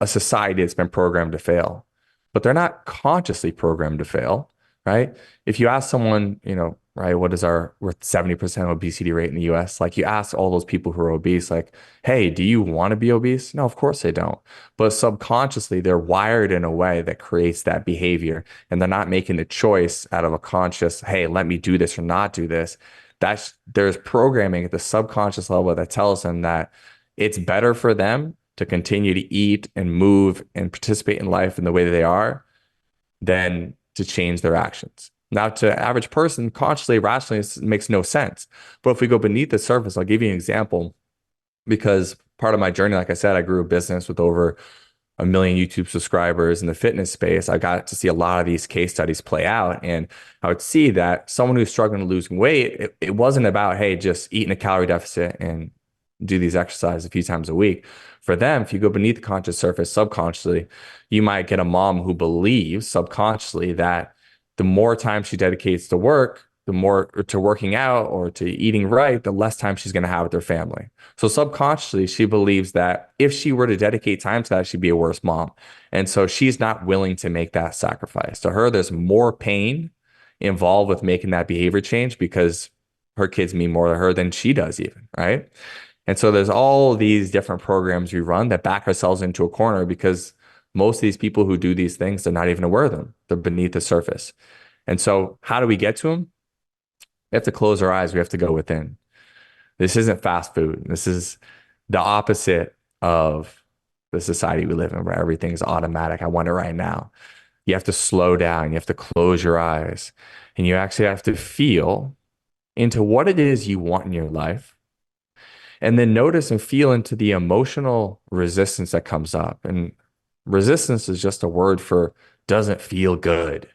a society that's been programmed to fail, but they're not consciously programmed to fail, right? If you ask someone, right, what is we're 70% obesity rate in the US? Like you ask all those people who are obese, like, hey, do you want to be obese? No, of course they don't. But subconsciously, they're wired in a way that creates that behavior, and they're not making the choice out of a conscious, hey, let me do this or not do this. There's programming at the subconscious level that tells them that it's better for them to continue to eat and move and participate in life in the way that they are than to change their actions. Now, to an average person, consciously, rationally, it makes no sense. But if we go beneath the surface, I'll give you an example because part of my journey, like I said, I grew a business with over 1 million YouTube subscribers in the fitness space. I got to see a lot of these case studies play out. And I would see that someone who's struggling to lose weight, it wasn't about, hey, just eat in a calorie deficit and do these exercises a few times a week. For them, if you go beneath the conscious surface subconsciously, you might get a mom who believes subconsciously that the more time she dedicates to work, the more to working out or to eating right, the less time she's going to have with her family. So subconsciously, she believes that if she were to dedicate time to that, she'd be a worse mom. And so she's not willing to make that sacrifice. To her, there's more pain involved with making that behavior change because her kids mean more to her than she does even, right? And so there's all these different programs we run that back ourselves into a corner because most of these people who do these things, they're not even aware of them. They're beneath the surface. And so how do we get to them? We have to close our eyes. We have to go within. This isn't fast food. This is the opposite of the society we live in where everything's automatic. I want it right now. You have to slow down. You have to close your eyes and you actually have to feel into what it is you want in your life and then notice and feel into the emotional resistance that comes up. And resistance is just a word for doesn't feel good,